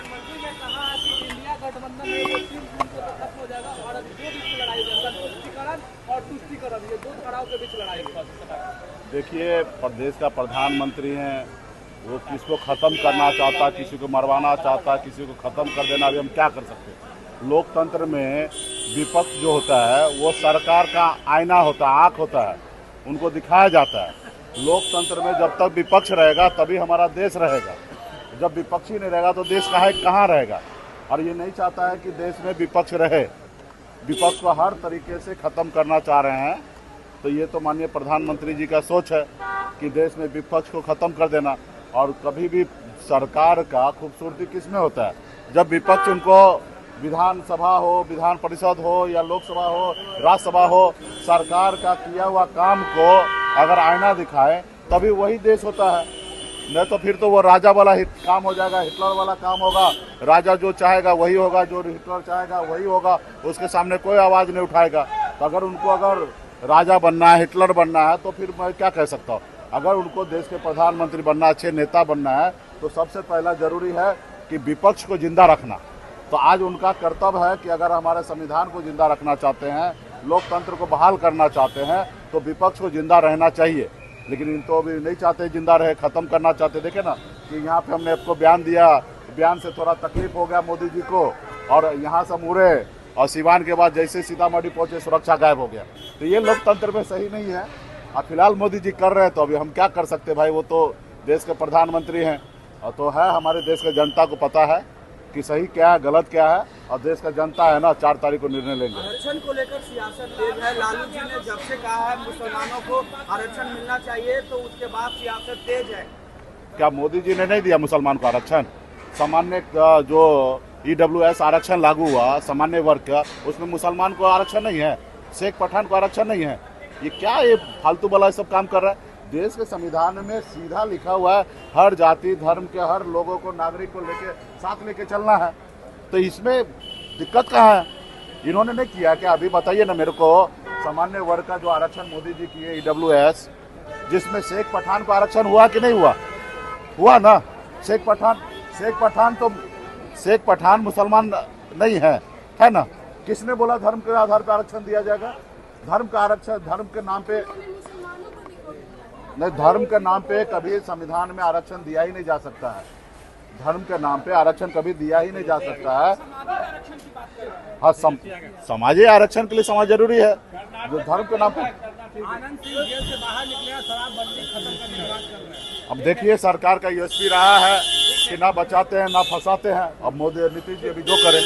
प्रधानमंत्री ने कहा है कि इंडिया गठबंधन है वो 3 जून को तो खत्म हो जाएगा और अभी 2 बीच लड़ाई है, संतुष्टिकरण और तुष्टिकरण, ये 2 धाराओं के बीच लड़ाई है। देखिए, प्रदेश का प्रधानमंत्री हैं, वो किसको खत्म करना चाहता, किसी को मरवाना चाहता, किसी को खत्म कर देना, अभी हम क्या कर सकते हैं। लोकतंत्र में विपक्ष जो होता है वो सरकार का आईना होता है, आँख होता है, उनको दिखाया जाता है। लोकतंत्र में जब तक विपक्ष रहेगा तभी हमारा देश रहेगा, जब विपक्ष ही नहीं रहेगा तो देश कहाँ रहेगा। और ये नहीं चाहता है कि देश में विपक्ष रहे, विपक्ष को हर तरीके से ख़त्म करना चाह रहे हैं। तो ये तो माननीय प्रधानमंत्री जी का सोच है कि देश में विपक्ष को ख़त्म कर देना। और कभी भी सरकार का खूबसूरती किस में होता है, जब विपक्ष उनको विधानसभा हो, विधान परिषद हो या लोकसभा हो, राज्यसभा हो, सरकार का किया हुआ काम को अगर आईना दिखाए तभी वही देश होता है। नहीं तो फिर तो वो राजा वाला काम हो जाएगा, हिटलर वाला काम होगा। राजा जो चाहेगा वही होगा, जो हिटलर चाहेगा वही होगा, उसके सामने कोई आवाज़ नहीं उठाएगा। तो अगर उनको अगर राजा बनना है, हिटलर बनना है, तो फिर मैं क्या कह सकता हूँ। अगर उनको देश के प्रधानमंत्री बनना, अच्छे नेता बनना है, तो सबसे पहला जरूरी है कि विपक्ष को जिंदा रखना। तो आज उनका कर्तव्य है कि अगर हमारे संविधान को जिंदा रखना चाहते हैं, लोकतंत्र को बहाल करना चाहते हैं, तो विपक्ष को जिंदा रहना चाहिए। लेकिन इन तो अभी नहीं चाहते जिंदा रहे, ख़त्म करना चाहते। देखे ना कि यहाँ पे हमने आपको बयान दिया, बयान से थोड़ा तकलीफ हो गया मोदी जी को, और यहाँ से मुड़े और सिवान के बाद जैसे सीतामढ़ी पहुँचे सुरक्षा गायब हो गया। तो ये लोकतंत्र में सही नहीं है। और फिलहाल मोदी जी कर रहे हैं तो अभी हम क्या कर सकते भाई, वो तो देश के प्रधानमंत्री हैं। और तो है, हमारे देश के जनता को पता है कि सही क्या है, गलत क्या है, और देश का जनता है ना 4 तारीख को निर्णय लेंगे। आरक्षण को लेकर सियासत तेज है। लालू जी ने जब से कहा है मुसलमानों को आरक्षण मिलना चाहिए, तो उसके बाद सियासत तेज है। क्या मोदी जी ने नहीं दिया मुसलमान को आरक्षण? सामान्य जो EWS आरक्षण लागू हुआ सामान्य वर्ग का, उसमें मुसलमान को आरक्षण नहीं है, शेख पठान को आरक्षण नहीं है। ये क्या ये फालतू वाला सब काम कर रहा है। देश के संविधान में सीधा लिखा हुआ है हर जाति धर्म के हर लोगों को, नागरिक को लेके साथ लेके चलना है। तो इसमें दिक्कत कहाँ है? इन्होंने नहीं किया क्या? अभी बताइए ना मेरे को, सामान्य वर्ग का जो आरक्षण मोदी जी किए EWS, जिसमें शेख पठान को आरक्षण हुआ कि नहीं हुआ? हुआ ना। शेख पठान मुसलमान नहीं है ना। किसने बोला धर्म के आधार पर आरक्षण दिया जाएगा? धर्म का आरक्षण धर्म के नाम पे नहीं, धर्म के नाम पे कभी संविधान में आरक्षण दिया ही नहीं जा सकता है। धर्म के नाम पे आरक्षण कभी दिया ही नहीं जा सकता है। हाँ, समाजी आरक्षण के लिए समाज जरूरी है, जो धर्म के नाम पे। आनंद सिंह जेल से बाहर निकले, शराबबंदी खत्म करने की बात कर रहे हैं। अब देखिए, सरकार का USP रहा है कि ना बचाते हैं ना फंसाते हैं। अब मोदी नीतीश जी अभी जो करें।